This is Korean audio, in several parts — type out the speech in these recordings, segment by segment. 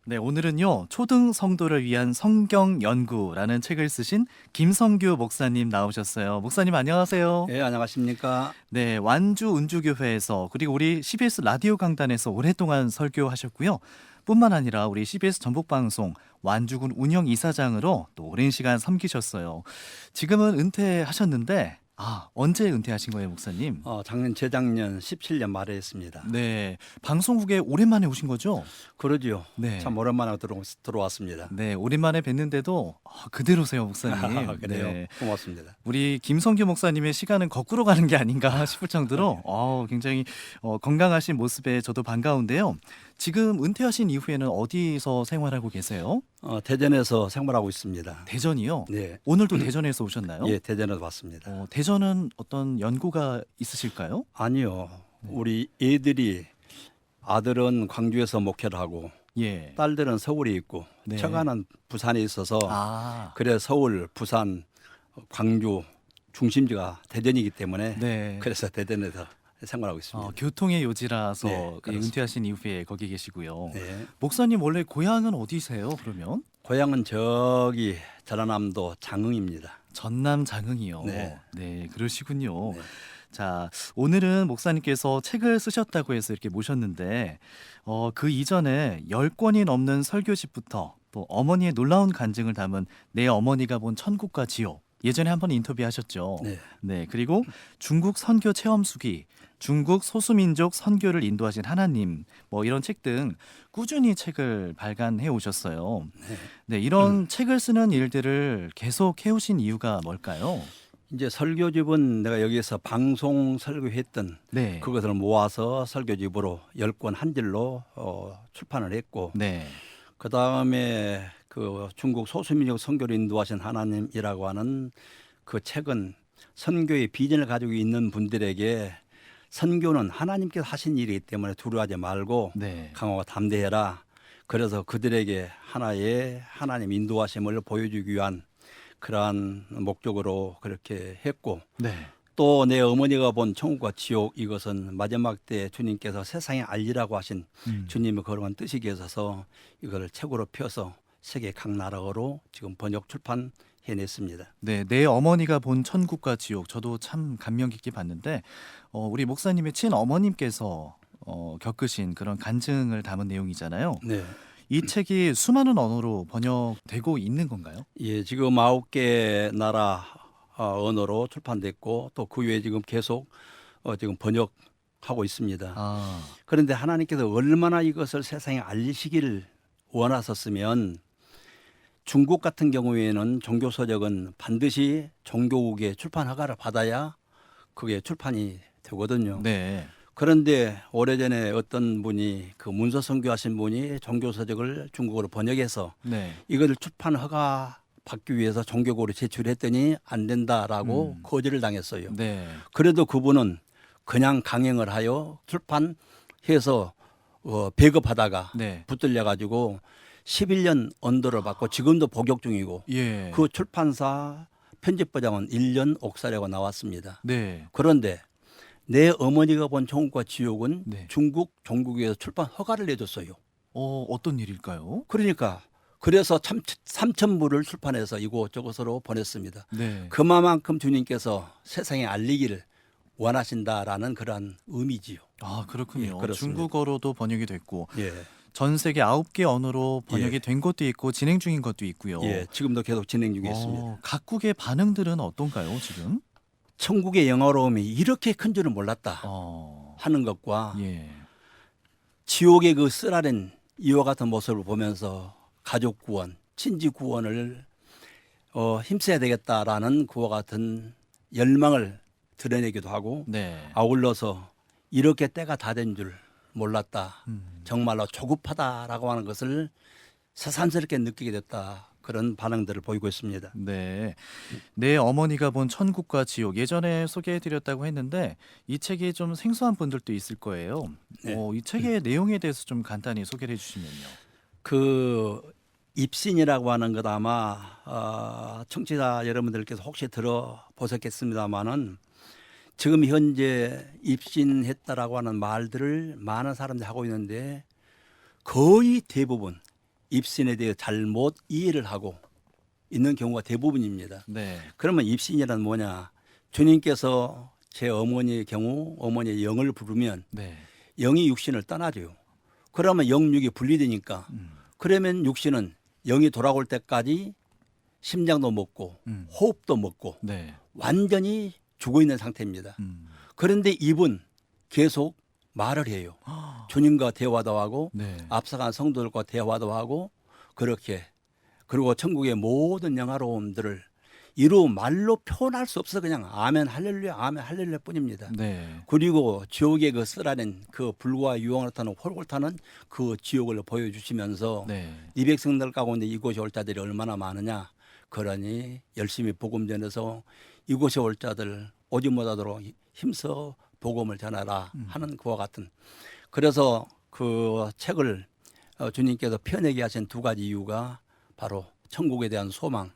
네, 오늘은요, 초등 성도를 위한 성경 연구라는 책을 쓰신 김성규 목사님 나오셨어요. 목사님 안녕하세요. 예, 안녕하십니까? 네, 완주 운주교회에서 그리고 우리 CBS 라디오 강단에서 오랫동안 설교하셨고요. 뿐만 아니라 우리 CBS 전북방송 완주군 운영 이사장으로 또 오랜 시간 섬기셨어요. 지금은 은퇴하셨는데, 언제 은퇴하신 거예요, 목사님? 재작년 17년 말에 했습니다. 네, 방송국에 오랜만에 오신 거죠? 그러지요. 네. 참 오랜만에 들어왔습니다. 네, 오랜만에 뵀는데도 그대로세요, 목사님. 그래요? 네. 고맙습니다. 우리 김성규 목사님의 시간은 거꾸로 가는 게 아닌가 싶을 정도로 굉장히 건강하신 모습에 저도 반가운데요. 지금 은퇴하신 이후에는 어디서 생활하고 계세요? 대전에서 생활하고 있습니다. 대전이요? 네. 오늘도 대전에서 오셨나요? 예, 대전에서 왔습니다. 대전은 어떤 연고가 있으실까요? 아니요. 네. 우리 애들이 아들은 광주에서 목회를 하고 예. 딸들은 서울에 있고 네. 처가는 부산에 있어서 아, 그래 서울, 부산, 광주 중심지가 대전이기 때문에 네. 그래서 대전에서 생활하고 있습니다. 교통의 요지라서 네, 예, 그렇습니다. 은퇴하신 이후에 거기 계시고요. 네. 목사님 원래 고향은 어디세요? 그러면 고향은 저기 전라남도 장흥입니다. 전남 장흥이요. 네. 네, 그러시군요. 네. 자, 오늘은 목사님께서 책을 쓰셨다고 해서 이렇게 모셨는데, 그 이전에 10권이 넘는 설교집부터 또 어머니의 놀라운 간증을 담은 내 어머니가 본 천국과 지옥. 예전에 한번 인터뷰하셨죠. 네. 네, 그리고 중국 선교 체험수기, 중국 소수민족 선교를 인도하신 하나님, 뭐 이런 책 등 꾸준히 책을 발간해 오셨어요. 네. 네, 이런 책을 쓰는 일들을 계속 해오신 이유가 뭘까요? 이제 설교집은 내가 여기에서 방송 설교했던 네. 그것을 모아서 설교집으로 10권 한 질로 출판을 했고 네. 그다음에 그 중국 소수민족 선교를 인도하신 하나님이라고 하는 그 책은 선교의 비전을 가지고 있는 분들에게 선교는 하나님께서 하신 일이기 때문에 두려워하지 말고 네. 강하고 담대해라. 그래서 그들에게 하나의 하나님 인도하심을 보여주기 위한 그러한 목적으로 그렇게 했고 네. 또 내 어머니가 본 천국과 지옥 이것은 마지막 때 주님께서 세상에 알리라고 하신 주님의 거룩한 뜻이 계셔서 이걸 책으로 펴서 세계 각 나라어로 지금 번역 출판해냈습니다. 네, 내 어머니가 본 천국과 지옥 저도 참 감명 깊게 봤는데 우리 목사님의 친어머님께서 겪으신 그런 간증을 담은 내용이잖아요. 네. 이 책이 수많은 언어로 번역되고 있는 건가요? 예, 지금 9개 나라 언어로 출판됐고 또 그 외에 지금 계속 지금 번역하고 있습니다. 아, 그런데 하나님께서 얼마나 이것을 세상에 알리시기를 원하셨으면 중국 같은 경우에는 종교서적은 반드시 종교국의 출판 허가를 받아야 그게 출판이 되거든요. 네. 그런데 오래전에 어떤 분이 그 문서 선교하신 분이 종교서적을 중국어로 번역해서 네. 이것을 출판 허가 받기 위해서 종교국으로 제출했더니 안 된다라고 거절을 당했어요. 네. 그래도 그분은 그냥 강행을 하여 출판해서 배급하다가 네. 붙들려 가지고 11년 언도를 받고 지금도 복역 중이고 예. 그 출판사 편집부장은 1년 옥살이가 나왔습니다. 네. 그런데 내 어머니가 본 천국과 지옥은 네. 중국 종국에서 출판 허가를 내줬어요. 어떤 일일까요? 그러니까 그래서 참 3,000부를 출판해서 이곳저곳으로 보냈습니다. 네. 그만큼 주님께서 세상에 알리기를 원하신다라는 그러한 의미지요. 아, 그렇군요. 예, 그렇습니다. 중국어로도 번역이 됐고 예, 전 세계 9개 언어로 번역이 된 것도 있고 진행 중인 것도 있고요. 예, 지금도 계속 진행 중에 있습니다. 각국의 반응들은 어떤가요, 지금? 천국의 영화로움이 이렇게 큰 줄은 몰랐다 어, 하는 것과 예. 지옥의 그 쓰라린 이와 같은 모습을 보면서 가족 구원, 친지 구원을 힘써야 되겠다라는 그와 같은 열망을 드러내기도 하고 네. 아울러서 이렇게 때가 다 된 줄 몰랐다. 음. 정말로 조급하다라고 하는 것을 새삼스럽게 느끼게 됐다. 그런 반응들을 보이고 있습니다. 네. 내 어머니가 본 천국과 지옥 예전에 소개해드렸다고 했는데 이 책이 좀 생소한 분들도 있을 거예요. 네. 이 책의 내용에 대해서 좀 간단히 소개를 해주시면요. 그 입신이라고 하는 것 아마 청취자 여러분들께서 혹시 들어보셨겠습니다마는 지금 현재 입신했다라고 하는 말들을 많은 사람들이 하고 있는데 거의 대부분 입신에 대해 잘못 이해를 하고 있는 경우가 대부분입니다. 네. 그러면 입신이란 뭐냐? 주님께서 제 어머니의 경우 어머니의 영을 부르면 네. 영이 육신을 떠나줘요. 그러면 영육이 분리되니까 그러면 육신은 영이 돌아올 때까지 심장도 먹고 호흡도 먹고 네. 완전히 죽어 있는 상태입니다. 그런데 입은 계속 말을 해요. 주님과 대화도 하고 네. 앞서간 성도들과 대화도 하고 그렇게 그리고 천국의 모든 영화로움들을 이루 말로 표현할 수 없어 그냥 아멘 할렐루야 아멘 할렐루야 뿐입니다. 네. 그리고 지옥의 그 쓰라린 그 불과 유황을 타는 홀골 타는 그 지옥을 보여주시면서 네. 네 백성들 가운데 이곳에 올 자들이 얼마나 많으냐. 그러니 열심히 복음 전해서 이곳에 올 자들 오지 못하도록 힘써 복음을 전하라 하는 그와 같은. 그래서 그 책을 주님께서 펴내게 하신 두 가지 이유가 바로 천국에 대한 소망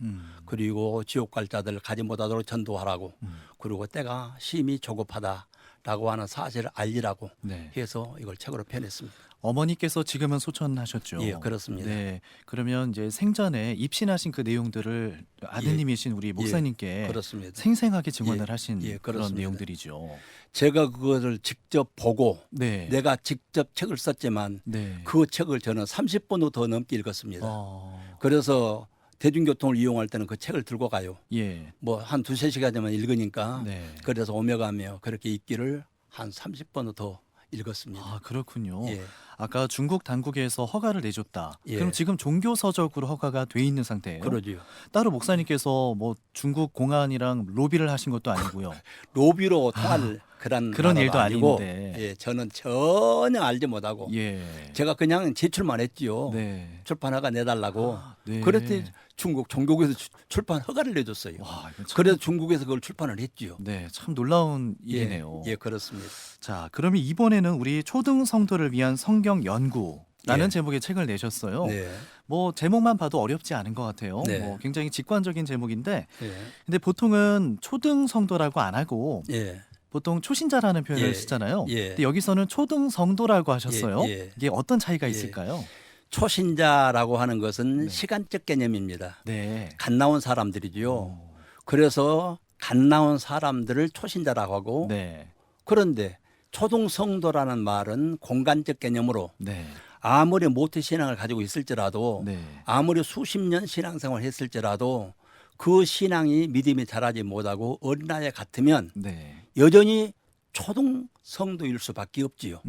그리고 지옥 갈 자들을 가지 못하도록 전도하라고 그리고 때가 심히 조급하다라고 하는 사실을 알리라고 네. 해서 이걸 책으로 펴냈습니다. 어머니께서 지금은 소천하셨죠. 예, 그렇습니다. 네. 그러면 이제 생전에 입신하신 그 내용들을 아드님이신 우리 목사님께 그렇습니다. 생생하게 증언을 하신 예, 그런 그렇습니다. 내용들이죠. 제가 그것을 직접 보고 네. 내가 직접 책을 썼지만 네. 그 책을 저는 30번도 더 넘게 읽었습니다. 어. 그래서 대중교통을 이용할 때는 그 책을 들고 가요. 예. 뭐 한 두세 시간이면 읽으니까 네. 그래서 오며가며 그렇게 읽기를 한 30번도 더 읽었습니다. 아, 그렇군요. 예. 아까 중국 당국에서 허가를 내줬다. 예. 그럼 지금 종교서적으로 허가가 돼 있는 상태예요? 그러지요. 따로 목사님께서 뭐 중국 공안이랑 로비를 하신 것도 아니고요. 로비로 통할 그런 그런 일도 아니고 아닌데. 예, 저는 전혀 알지 못하고 예. 제가 그냥 제출만 했지요. 네. 출판 허가 내달라고. 네. 그랬더니 중국 종교국에서 출판 허가를 내줬어요. 와, 이거 참, 그래서 중국에서 그걸 출판을 했지요. 네, 참 놀라운 예, 일이네요. 예, 그렇습니다. 자, 그러면 이번에는 우리 초등 성도를 위한 성경 연구라는 예. 제목의 책을 내셨어요. 네. 뭐 제목만 봐도 어렵지 않은 것 같아요. 네. 뭐 굉장히 직관적인 제목인데, 예. 근데 보통은 초등 성도라고 안 하고 예. 보통 초신자라는 표현을 예. 쓰잖아요. 예. 근데 여기서는 초등 성도라고 하셨어요. 예. 예. 이게 어떤 차이가 예. 있을까요? 초신자라고 하는 것은 네. 시간적 개념입니다. 네. 갓 나온 사람들이지요. 오. 그래서 갓 나온 사람들을 초신자라고 하고 네. 그런데 초등 성도라는 말은 공간적 개념으로 네. 아무리 모태 신앙을 가지고 있을지라도 네. 아무리 수십 년 신앙생활을 했을지라도 그 신앙이 믿음이 자라지 못하고 어린아이 같으면 네. 여전히 초등 성도일 수밖에 없지요.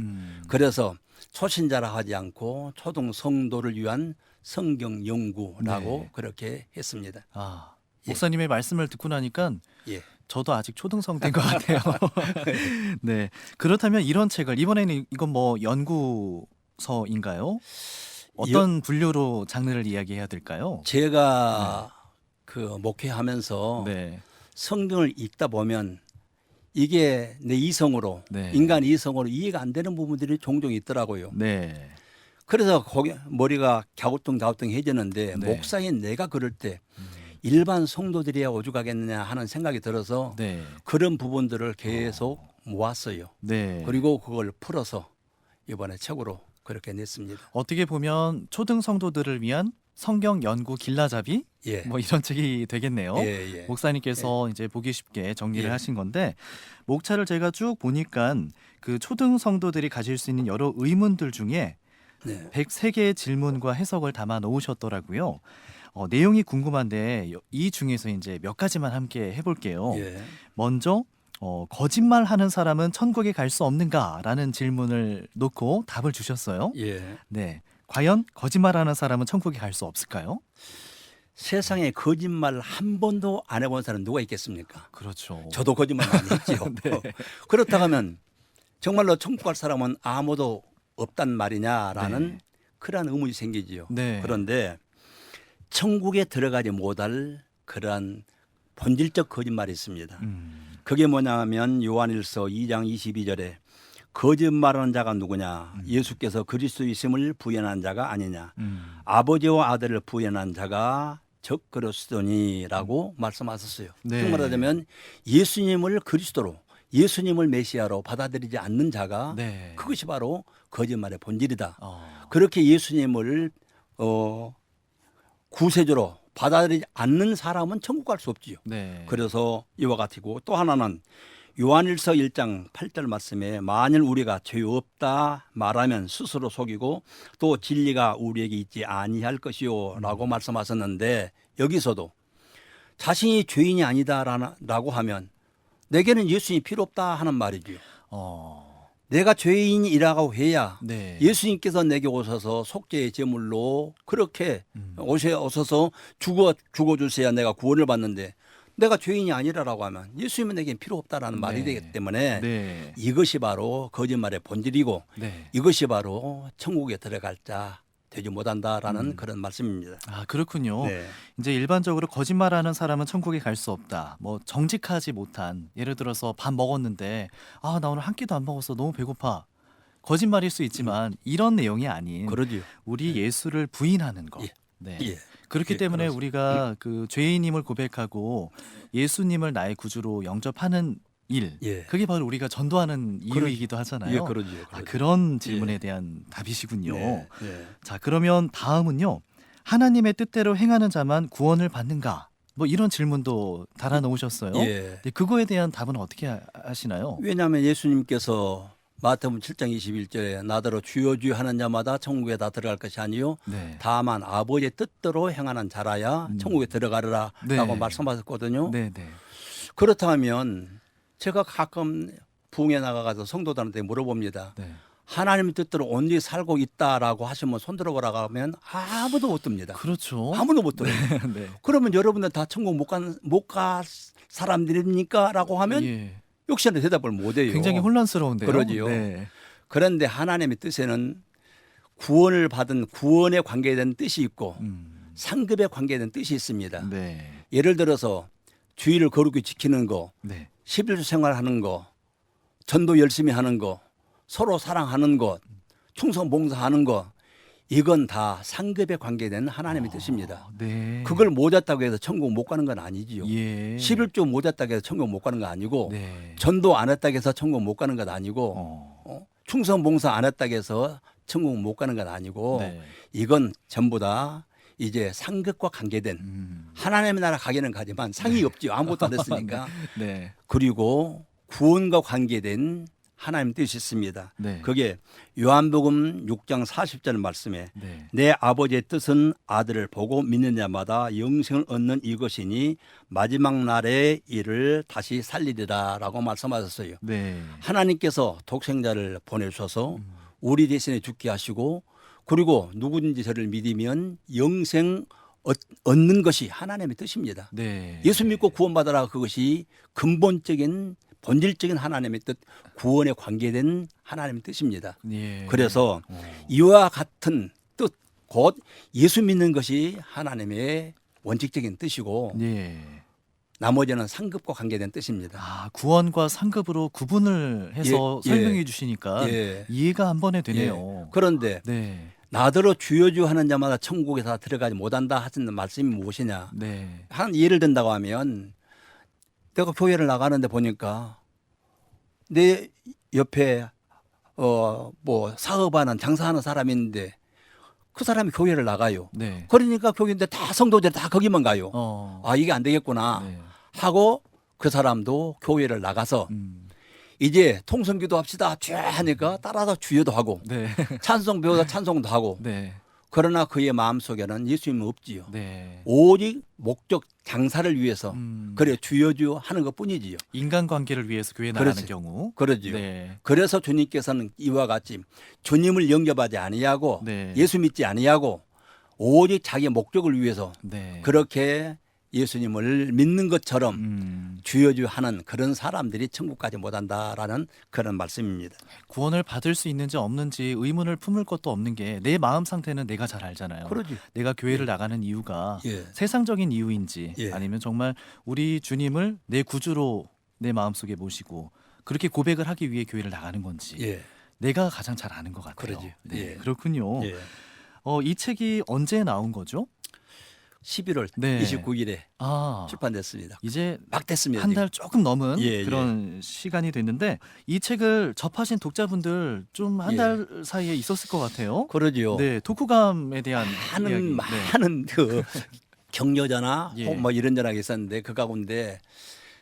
그래서 초신자라 하지 않고 초등 성도를 위한 성경 연구라고 네. 그렇게 했습니다. 아, 예. 목사님의 말씀을 듣고 나니까 예. 저도 아직 초등 성도인 것 같아요. 네. 그렇다면 이런 책을 이번에는 이건 뭐 연구서인가요? 어떤 분류로 장르를 이야기해야 될까요? 제가 그 목회하면서 네. 성경을 읽다 보면 이게 내 이성으로 네. 인간 이성으로 이해가 안 되는 부분들이 종종 있더라고요. 네. 그래서 거기 머리가 갸우뚱갸우뚱해지는데 네. 목사인 내가 그럴 때 일반 성도들이야 오죽하겠느냐 하는 생각이 들어서 네. 그런 부분들을 계속 모았어요. 네. 그리고 그걸 풀어서 이번에 책으로 그렇게 냈습니다. 어떻게 보면 초등 성도들을 위한 성경 연구 길라잡이 예. 뭐 이런 책이 되겠네요. 예, 예. 목사님께서 이제 보기 쉽게 정리를 예. 하신 건데 목차를 제가 쭉 보니까 그 초등 성도들이 가질 수 있는 여러 의문들 중에 네. 103개의 질문과 해석을 담아 놓으셨더라고요. 내용이 궁금한데 이 중에서 이제 몇 가지만 함께 해볼게요. 예. 먼저 거짓말하는 사람은 천국에 갈 수 없는가라는 질문을 놓고 답을 주셨어요. 예. 네, 과연 거짓말하는 사람은 천국에 갈 수 없을까요? 세상에 거짓말 한 번도 안 해본 사람 누가 있겠습니까? 그렇죠. 저도 거짓말 많이 했지요. 네. 그렇다고 하면 정말로 천국 갈 사람은 아무도 없단 말이냐라는 네. 그러한 의문이 생기지요. 네. 그런데 천국에 들어가지 못할 그러한 본질적 거짓말이 있습니다. 그게 뭐냐면 요한일서 2장 22절에 거짓말하는 자가 누구냐? 예수께서 그리스도이심을 부인한 자가 아니냐? 아버지와 아들을 부인한 자가 적 그리스도니라고 말씀하셨어요. 네. 그 말하자면 예수님을 그리스도로 예수님을 메시아로 받아들이지 않는 자가 네. 그것이 바로 거짓말의 본질이다. 어. 그렇게 예수님을 구세주로 받아들이지 않는 사람은 천국 갈 수 없지요. 네. 그래서 이와 같이고 또 하나는 요한일서 1장 8절 말씀에 만일 우리가 죄 없다 말하면 스스로 속이고 또 진리가 우리에게 있지 아니할 것이요라고 말씀하셨는데 여기서도 자신이 죄인이 아니다라고 하면 내게는 예수님이 필요 없다 하는 말이지요. 내가 죄인이라고 해야 네. 예수님께서 내게 오셔서 속죄의 제물로 그렇게 오셔서 죽어주셔야 내가 구원을 받는데 내가 죄인이 아니라고 하면 예수님은 내게는 필요 없다라는 말이 네. 되기 때문에 네. 이것이 바로 거짓말의 본질이고 네. 이것이 바로 천국에 들어갈 자 되지 못한다라는 그런 말씀입니다. 아, 그렇군요. 네. 이제 일반적으로 거짓말하는 사람은 천국에 갈 수 없다. 뭐 정직하지 못한 예를 들어서 밥 먹었는데 아, 나 오늘 한 끼도 안 먹었어. 너무 배고파. 거짓말일 수 있지만 이런 내용이 아닌 그러지요. 우리 예수를 부인하는 것. 예. 네. 예. 그렇기 예, 때문에 그렇습니다. 우리가 그 죄인임을 고백하고 예수님을 나의 구주로 영접하는 일. 예. 그게 바로 우리가 전도하는 이유이기도 하잖아요. 예, 그러지요. 아, 그러지요. 그런 질문에 예. 대한 답이시군요. 네. 네. 자, 그러면 다음은요. 하나님의 뜻대로 행하는 자만 구원을 받는가? 뭐 이런 질문도 달아 놓으셨어요. 예. 근데 그거에 대한 답은 어떻게 하시나요? 왜냐하면 예수님께서 마태복음 7장 21절에 나더러 주여 주여 하는 자마다 천국에 다 들어갈 것이 아니요 네. 다만 아버지의 뜻대로 행하는 자라야 천국에 들어가리라 네. 라고 말씀하셨거든요. 네, 네. 그렇다면 제가 가끔 부흥에 나가서 성도들한테 물어봅니다. 네. 하나님의 뜻대로 온전히 살고 있다라고 하시면 손들어보라고 하면 아무도 못 듭니다. 그렇죠. 아무도 못 들어요. 네. 그러면 여러분들 다 천국 못 갈 사람들입니까? 라고 하면 예. 역시나 대답을 못 해요. 굉장히 혼란스러운데요. 그러지요. 네. 그런데 하나님의 뜻에는 구원을 받은 구원에 관계된 뜻이 있고 상급에 관계된 뜻이 있습니다. 네. 예를 들어서 주의를 거룩히 지키는 거, 네. 11조 생활하는 거, 전도 열심히 하는 거, 서로 사랑하는 것, 충성 봉사하는 것, 이건 다 상급에 관계된 하나님의 뜻입니다. 네. 그걸 모자다고 해서 천국 못 가는 건 아니지요. 예. 11조 모자다고 해서 천국 못 가는 거 아니고 네. 전도 안 했다고 해서 천국 못 가는 건 아니고 충성 봉사 안 했다고 해서 천국 못 가는 건 아니고 네. 이건 전부 다 이제 상급과 관계된 하나님의 나라 가기는 가지만 상이 없지요. 아무것도 안 했으니까. 네. 그리고 구원과 관계된 하나님 뜻이 있습니다. 네. 그게 요한복음 6장 40절 말씀에 네. 내 아버지의 뜻은 아들을 보고 믿는 자마다 영생을 얻는 이것이니 마지막 날에 이를 다시 살리리라라고 말씀하셨어요. 네. 하나님께서 독생자를 보내주셔서 우리 대신에 죽게 하시고 그리고 누구든지 저를 믿으면 영생 얻는 것이 하나님의 뜻입니다. 네. 예수 믿고 구원받아라 그것이 근본적인 본질적인 하나님의 뜻 구원에 관계된 하나님의 뜻입니다. 예. 그래서 이와 같은 뜻 곧 예수 믿는 것이 하나님의 원칙적인 뜻이고 예. 나머지는 상급과 관계된 뜻입니다. 아, 구원과 상급으로 구분을 해서 예, 설명해 예. 주시니까 예. 이해가 한 번에 예. 되네요. 그런데 네. 나더러 주여 주여 하는 자마다 천국에 다 들어가지 못한다 하시는 말씀이 무엇이냐. 네. 한 예를 든다고 하면 내가 교회를 나가는데 보니까 내 옆에 뭐 사업하는 장사하는 사람이 있는데 그 사람이 교회를 나가요. 네. 그러니까 교회인데 다 성도들 다 거기만 가요. 아 이게 안 되겠구나 네. 하고 그 사람도 교회를 나가서 이제 통성기도 합시다 쭉 하니까 따라서 주여도 하고 네. 찬송 배우다 찬송도 하고 네. 그러나 그의 마음속에는 예수님은 없지요. 네. 오직 목적 장사를 위해서 그래 주여 주여 하는 것뿐이지요. 인간관계를 위해서 교회 나가는 그렇지. 경우. 그러지요. 네. 그래서 주님께서는 이와 같이 주님을 영접하지 아니하고 네. 예수 믿지 아니하고 오직 자기 목적을 위해서 네. 그렇게 예수님을 믿는 것처럼 주여 주여 하는 그런 사람들이 천국까지 못한다라는 그런 말씀입니다. 구원을 받을 수 있는지 없는지 의문을 품을 것도 없는 게 내 마음 상태는 내가 잘 알잖아요. 그러지. 내가 교회를 나가는 이유가 예. 세상적인 이유인지 예. 아니면 정말 우리 주님을 내 구주로 내 마음속에 모시고 그렇게 고백을 하기 위해 교회를 나가는 건지 예. 내가 가장 잘 아는 것 같아요. 그러지. 네, 예. 그렇군요. 예. 이 책이 언제 나온 거죠? 11월 네. 29일에 아, 출판됐습니다. 이제 막 됐습니다. 한 달 조금 넘은 예, 그런 시간이 됐는데 이 책을 접하신 독자분들 좀 한 예. 달 사이에 있었을 것 같아요. 그러죠. 네, 독후감에 대한 많은 이야기. 네. 많은 그 격려자나 예. 뭐 이런저런 있었는데 그 가운데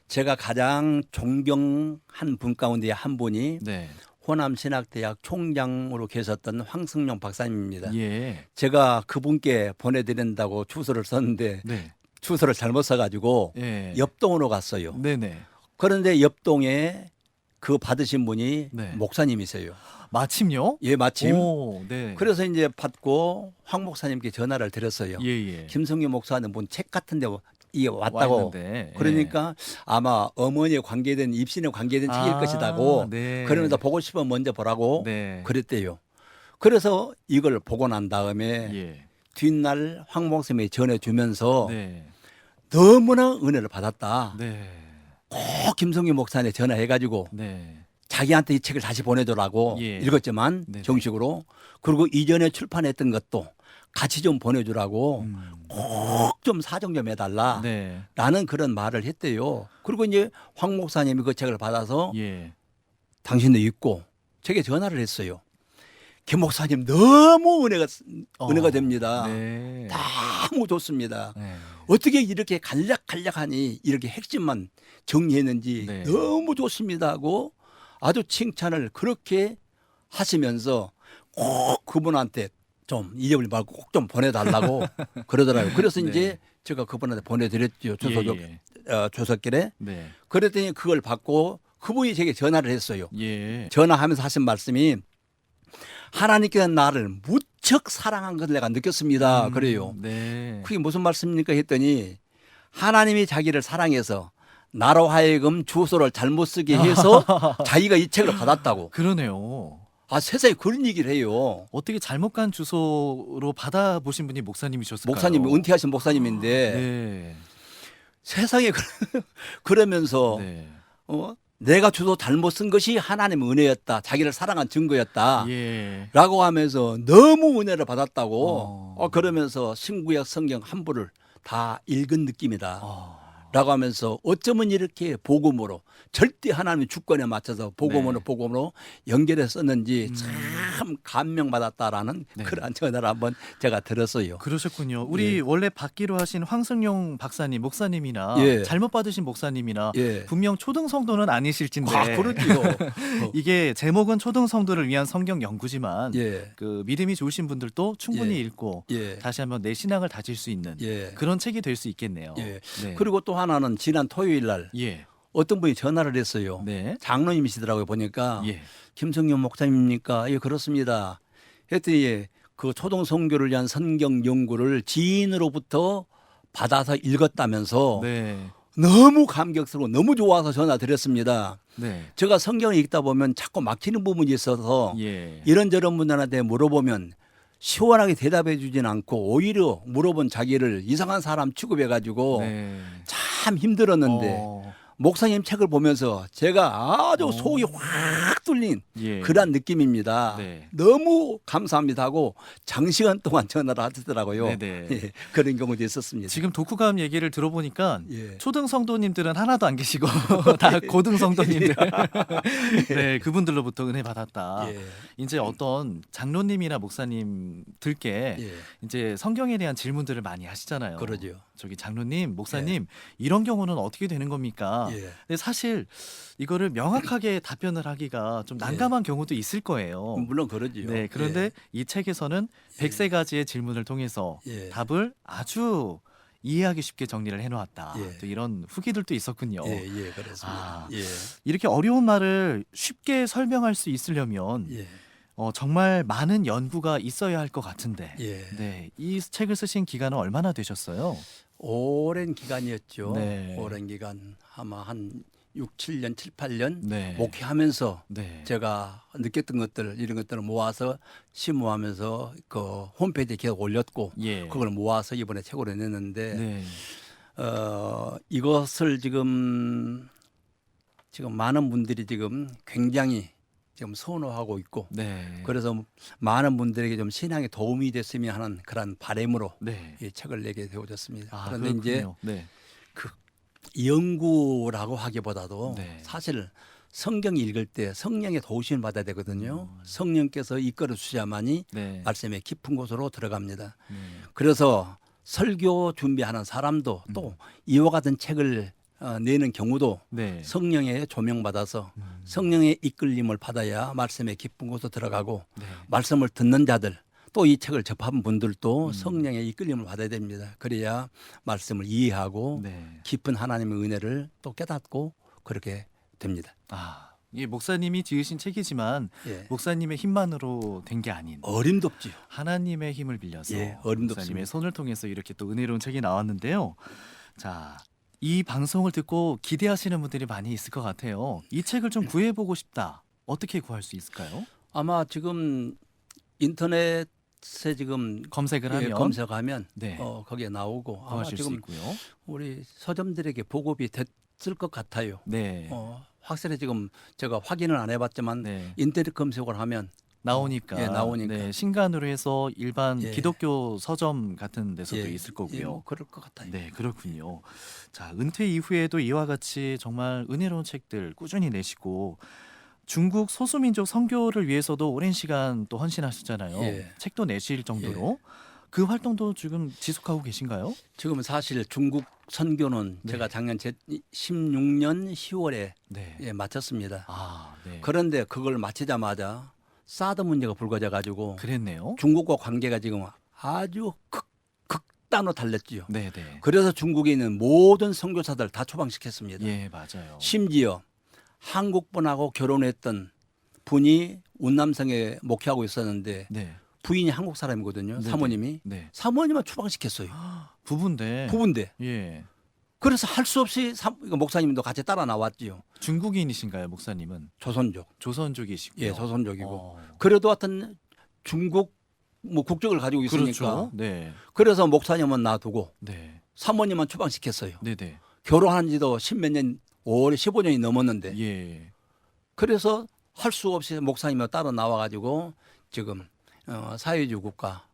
제가 가장 존경한 분 가운데 한 분이 네. 호남신학대학 총장으로 계셨던 황승용 박사님입니다. 예. 제가 그분께 보내드린다고 주소를 썼는데 네. 주소를 잘못 써가지고 예. 옆동으로 갔어요. 네네. 그런데 옆동에 그 받으신 분이 네. 목사님이세요. 마침요? 예, 마침. 오, 네. 그래서 이제 받고 황 목사님께 전화를 드렸어요. 예. 김성규 목사는 본 책 같은데 이게 왔다고. 왔는데, 예. 그러니까 아마 어머니에 관계된 입신에 관계된 책일 아, 것이다고. 네. 그러면서 보고 싶으면 먼저 보라고 네. 그랬대요. 그래서 이걸 보고 난 다음에 예. 뒷날 황 목사님이 전해주면서 네. 너무나 은혜를 받았다. 네. 꼭 김성규 목사한테 전화해가지고 네. 자기한테 이 책을 다시 보내주라고 예. 읽었지만 네네. 정식으로. 그리고 이전에 출판했던 것도 같이 좀 보내주라고 꼭 좀 사정 좀 해달라. 네. 라는 그런 말을 했대요. 그리고 이제 황 목사님이 그 책을 받아서 예. 당신도 읽고 책에 전화를 했어요. 김 목사님 너무 은혜가 됩니다. 네. 너무 좋습니다. 네. 어떻게 이렇게 간략하니 이렇게 핵심만 정리했는지 네. 너무 좋습니다 하고 아주 칭찬을 그렇게 하시면서 꼭 그분한테 좀 잊어버리지 말고 꼭 좀 보내달라고 그러더라고요. 그래서 네. 이제 제가 그분한테 보내드렸죠. 주소길에. 네. 그랬더니 그걸 받고 그분이 제게 전화를 했어요. 예. 전화하면서 하신 말씀이 하나님께서 나를 무척 사랑한 것을 내가 느꼈습니다. 그래요. 네. 그게 무슨 말씀입니까 했더니 하나님이 자기를 사랑해서 나로 하여금 주소를 잘못 쓰게 해서 자기가 이 책을 받았다고. 그러네요. 아, 세상에 그런 얘기를 해요. 어떻게 잘못 간 주소로 받아보신 분이 목사님이셨을까요? 목사님, 은퇴하신 목사님인데 네. 세상에 그러면서 네. 내가 주소 잘못 쓴 것이 하나님의 은혜였다. 자기를 사랑한 증거였다. 예. 라고 하면서 너무 은혜를 받았다고 어. 그러면서 신구약 성경 한 부를 다 읽은 느낌이다. 어. 라고 하면서 어쩌면 이렇게 복음으로 절대 하나님의 주권에 맞춰서 복음으로 연결해서 썼는지 참 감명받았다라는 네. 그러한 전화를 한번 제가 들었어요. 그러셨군요. 우리 예. 원래 받기로 하신 황승용 박사님, 목사님이나 예. 잘못 받으신 목사님이나 예. 분명 초등성도는 아니실진데 아, 그렇지요. 이게 제목은 초등성도를 위한 성경 연구지만 예. 그 믿음이 좋으신 분들도 충분히 예. 읽고 예. 다시 한번 내 신앙을 다질 수 있는 예. 그런 책이 될 수 있겠네요. 예. 네. 그리고 또 하나는 지난 토요일 날 예. 어떤 분이 전화를 했어요. 네. 장로님이시더라고요. 보니까 예. 김성윤 목사님입니까? 예, 그렇습니다. 했더니 그 초등 성교를 위한 성경 연구를 지인으로부터 받아서 읽었다면서 네. 너무 감격스러워 너무 좋아서 전화 드렸습니다. 네. 제가 성경을 읽다 보면 자꾸 막히는 부분이 있어서 예. 이런저런 분들한테 물어보면 시원하게 대답해 주진 않고 오히려 물어본 자기를 이상한 사람 취급해 가지고 네. 참 힘들었는데 목사님 책을 보면서 제가 아주 속이 확 뚫린 예. 그런 느낌입니다. 네. 너무 감사합니다 하고 장시간 동안 전화를 하시더라고요. 네네. 예, 그런 경우도 있었습니다. 지금 독후감 얘기를 들어보니까 예. 초등 성도님들은 하나도 안 계시고 다 고등 성도님들 네 그분들로부터 은혜 받았다. 예. 이제 어떤 장로님이나 목사님들께 예. 이제 성경에 대한 질문들을 많이 하시잖아요. 그러죠. 저기 장로님, 목사님 이런 경우는 어떻게 되는 겁니까? 예. 근데 사실 이거를 명확하게 답변을 하기가 좀 난감한 경우도 있을 거예요. 물론 그러지요. 네, 그런데 이 책에서는 100세 가지의 질문을 통해서 예. 답을 아주 이해하기 쉽게 정리를 해놓았다. 예. 또 이런 후기들도 있었군요. 예, 예, 그렇습니다. 아. 예. 이렇게 어려운 말을 쉽게 설명할 수 있으려면 예. 정말 많은 연구가 있어야 할 것 같은데. 예. 네, 이 책을 쓰신 기간은 얼마나 되셨어요? 오랜 기간이었죠. 네. 오랜 기간 아마 한 6, 7년, 7, 8년 네. 목회하면서 네. 제가 느꼈던 것들 이런 것들을 모아서 심호하면서 그 홈페이지에 계속 올렸고 예. 그걸 모아서 이번에 책으로 냈는데 네. 이것을 지금 많은 분들이 지금 굉장히 지금 선호하고 있고 네. 그래서 많은 분들에게 좀 신앙에 도움이 됐으면 하는 그런 바람으로 네. 이 책을 내게 되어졌습니다. 아, 그런데 이제 그렇군요. 네. 그 연구라고 하기보다도 네. 사실 성경 읽을 때 성령의 도우심을 받아야 되거든요. 성령께서 이끌어 주셔야만이 네. 말씀의 깊은 곳으로 들어갑니다. 네. 그래서 설교 준비하는 사람도 또 이와 같은 책을 내는 경우도 네. 성령의 조명받아서 성령의 이끌림을 받아야 말씀의 깊은 곳으로 들어가고 네. 말씀을 듣는 자들 또 이 책을 접한 분들도 성령의 이끌림을 받아야 됩니다. 그래야 말씀을 이해하고 네. 깊은 하나님의 은혜를 또 깨닫고 그렇게 됩니다. 아, 이게 목사님이 지으신 책이지만 예. 목사님의 힘만으로 된 게 아닌 어림덥지요. 하나님의 힘을 빌려서 예, 어림덥습니다. 목사님의 손을 통해서 이렇게 또 은혜로운 책이 나왔는데요. 자, 이 방송을 듣고 기대하시는 분들이 많이 있을 것 같아요. 이 책을 좀 구해보고 싶다. 어떻게 구할 수 있을까요? 아마 지금 인터넷에 지금 검색을 하면 검색하면 네. 거기에 나오고 아마 구하실 수 지금 있고요. 우리 서점들에게 보급이 됐을 것 같아요. 네. 확실히 지금 제가 확인을 안 해봤지만 네. 인터넷 검색을 하면 나오니까. 예, 나오니까. 네, 신간으로 해서 일반 예. 기독교 서점 같은 데서도 예, 있을 거고요. 뭐 그럴 것 같아요. 네, 그렇군요. 자, 은퇴 이후에도 이와 같이 정말 은혜로운 책들 꾸준히 내시고 중국 소수민족 선교를 위해서도 오랜 시간 또 헌신하셨잖아요. 예. 책도 내실 정도로 그 활동도 지금 지속하고 계신가요? 지금 사실 중국 선교는 네. 제가 작년 16년 10월에 네. 마쳤습니다. 아, 네. 그런데 그걸 마치자마자 사드 문제가 불거져 가지고 그랬네요. 중국과 관계가 지금 아주 극단으로 달렸지요. 네, 네. 그래서 중국에 있는 모든 선교사들 다 추방시켰습니다. 예, 맞아요. 심지어 한국 분하고 결혼했던 분이 운남성에 목회하고 있었는데 네. 부인이 한국 사람이거든요. 네네. 사모님이. 네. 사모님을 추방시켰어요. 부부인데. 부부인데. 예. 그래서 할 수 없이 목사님도 같이 따라 나왔지요. 중국인이신가요, 목사님은? 조선족. 조선족이시고요. 예, 조선족이고. 어. 그래도 하여튼 중국 뭐 국적을 가지고 있으니까. 그렇죠. 네. 그래서 목사님은 놔두고 네. 사모님은 추방시켰어요. 네, 네. 결혼한 지도 10몇 년, 5월 15년이 넘었는데. 예. 그래서 할 수 없이 목사님이 따로 나와가지고 지금 사회주의 국가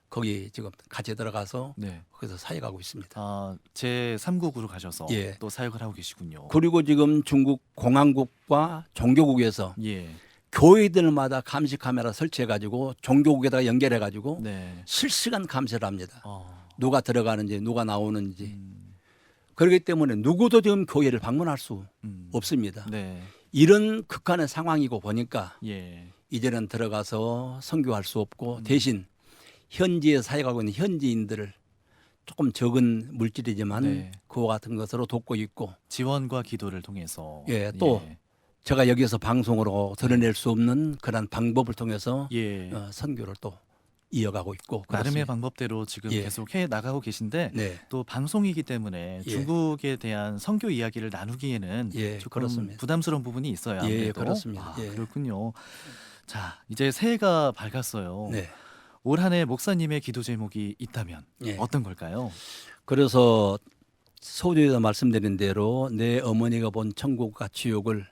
거기 지금 같이 들어가서 네. 거기서 사역하고 있습니다. 아, 제 3국으로 가셔서 예. 또 사역을 하고 계시군요. 그리고 지금 중국 공항국과 종교국에서 예. 교회들마다 감시 카메라 설치해가지고 종교국에다가 연결해가지고 네. 실시간 감시를 합니다. 어. 누가 들어가는지 누가 나오는지. 음. 그렇기 때문에 누구도 지금 교회를 방문할 수 없습니다. 네. 이런 극한의 상황이고 보니까 예. 이제는 들어가서 선교할 수 없고 대신 현지에 사역하고 있는 현지인들을 조금 적은 물질이지만 네. 그와 같은 것으로 돕고 있고 지원과 기도를 통해서 예, 또 제가 여기서 방송으로 드러낼 수 없는 그런 방법을 통해서 예. 선교를 또 이어가고 있고 나름의 그렇습니다. 방법대로 지금 예. 계속 해 나가고 계신데 네, 또 방송이기 때문에 예. 중국에 대한 선교 이야기를 나누기에는 예, 조금 그렇습니다. 부담스러운 부분이 있어요. 예, 아무래도. 그렇습니다. 아, 예. 그렇군요. 자, 이제 새해가 밝았어요. 네. 올 한 해 목사님의 기도 제목이 있다면 예. 어떤 걸까요? 그래서 서두에서 말씀드린 대로 내 어머니가 본 천국과 지옥을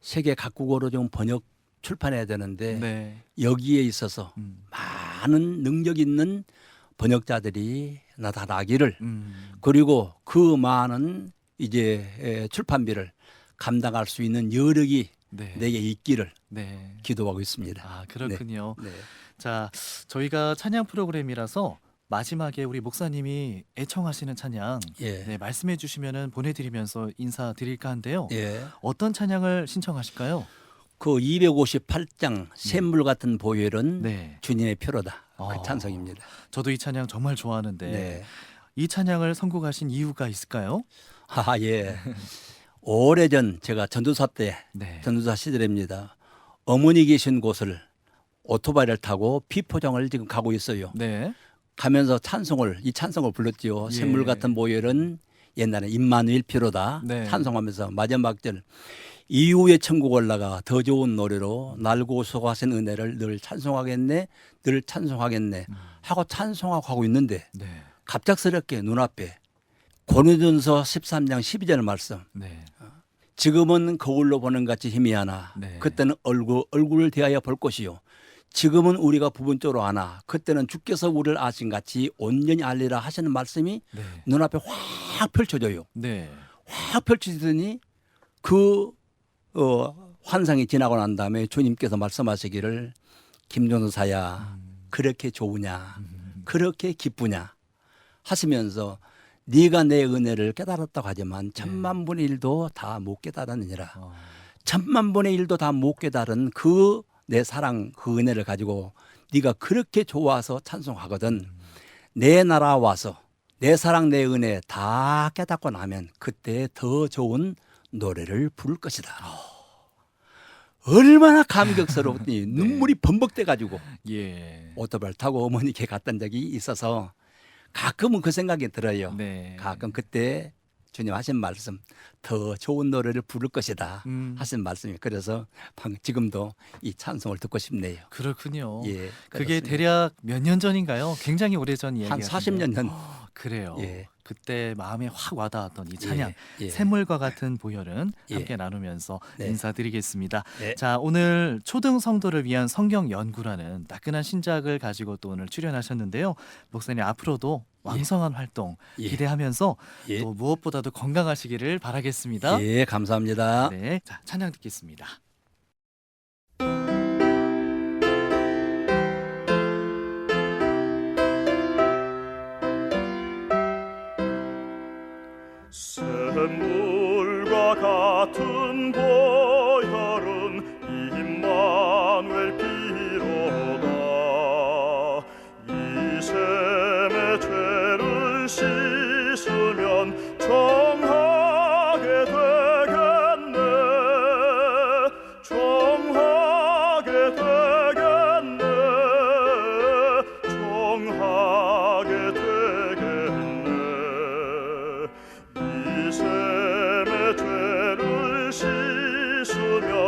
세계 각국어로 좀 번역 출판해야 되는데 네. 여기에 있어서 많은 능력 있는 번역자들이 나타나기를 그리고 그 많은 이제 출판비를 감당할 수 있는 여력이 네. 내게 있기를 네. 기도하고 있습니다. 아, 그렇군요. 네. 자, 저희가 찬양 프로그램이라서 마지막에 우리 목사님이 애청하시는 찬양 예. 네, 말씀해 주시면은 보내드리면서 인사드릴까 한데요. 예. 어떤 찬양을 신청하실까요? 그 258장 샘물 같은 보혈은 네. 주님의 표로다. 아. 그 찬송입니다. 저도 이 찬양 정말 좋아하는데 네. 이 찬양을 선곡하신 이유가 있을까요? 아, 예. 오래전 제가 전도사 때 네. 전도사 시절입니다. 어머니 계신 곳을 오토바이를 타고 비포장을 지금 가고 있어요. 네. 가면서 이 찬송을 불렀지요. 예. 샘물 같은 보혈은 옛날에 임마누엘 피로다. 네. 찬송하면서 마지막 절 이후에 천국 올라가 더 좋은 노래로 날고 수고하신 은혜를 늘 찬송하겠네, 늘 찬송하겠네 하고 찬송하고 하고 있는데 네. 갑작스럽게 눈앞에 고린도전서 13장 12절 말씀 네. 지금은 거울로 보는 같이 희미하나 네. 그때는 얼굴을 대하여 볼 것이요. 지금은 우리가 부분적으로 아나 그때는 주께서 우리를 아신 같이 온전히 알리라 하시는 말씀이 네. 눈앞에 확 펼쳐져요. 네. 확 펼쳐지더니 그 환상이 지나고 난 다음에 주님께서 말씀하시기를 김전도사야 그렇게 좋으냐 그렇게 기쁘냐 하시면서 네가 내 은혜를 깨달았다고 하지만 천만분의 일도 다 못 깨달았느니라. 천만분의 일도 다 못 깨달은 그 내 사랑 그 은혜를 가지고 네가 그렇게 좋아서 찬송하거든 내 나라 와서 내 사랑 내 은혜 다 깨닫고 나면 그때 더 좋은 노래를 부를 것이다. 얼마나 감격스러웠더니 눈물이 범벅돼 가지고 예. 오토바이를 타고 어머니께 갔던 적이 있어서 가끔은 그 생각이 들어요. 네. 가끔 그때 주님 하신 말씀 더 좋은 노래를 부를 것이다 하신 말씀이 그래서 지금도 이 찬송을 듣고 싶네요. 그렇군요. 예, 그게 그렇습니다. 대략 몇 년 전인가요? 굉장히 오래전 이야기 한 40년 전. 그래요. 예. 그때 마음에 확 와닿았던 이 찬양 예, 예. 샘물과 같은 보혈은 예. 함께 나누면서 네. 인사드리겠습니다. 네. 자, 오늘 초등 성도를 위한 성경 연구라는 따끈한 신작을 가지고 또 오늘 출연하셨는데요. 목사님 앞으로도 왕성한 활동 예. 기대하면서 예. 또 무엇보다도 건강하시기를 바라겠습니다. 예, 감사합니다. 네, 자, 찬양 듣겠습니다. 샘물과 같은 보혈은 임마누엘 피로다. 이 샘의 죄를 씻으면 정하게 되겠네. 정하게 되겠네. 정하게 되겠네. 이 샘의 죄를 씻으면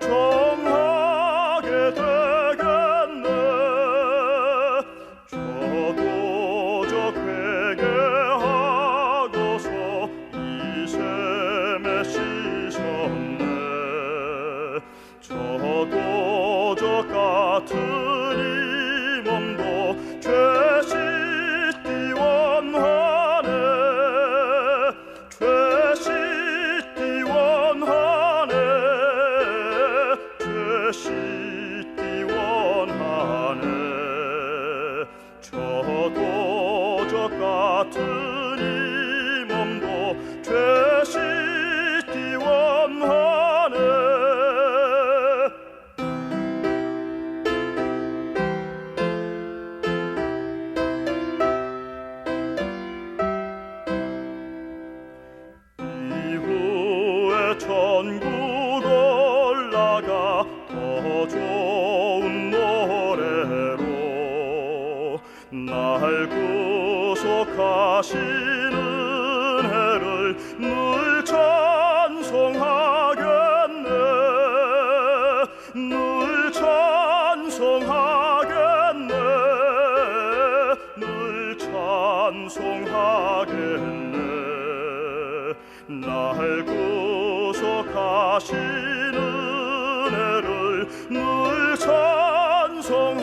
정하게 되겠네. 저도 저 회개하고서 이 샘에 씻었네. 저도 저 같은 이 몸도 죄 씻기 원하네. 죄 씻기 원하네. 죄 씻기 원하네. 저도 저 같은 이 몸도 죄 씻기 원하네. 이후에 천국 올라가 더 좋은 노래로 날 구속하시는 은혜를 늘 찬송하겠네. 늘 찬송하겠네. 늘 찬송하겠네. 날 구속하시는 은혜를 늘 찬송하겠네.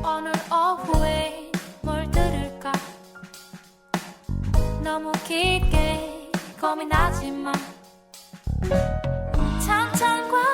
오늘 오후에 뭘 들을까 너무 깊게 고민하지마 찬찬과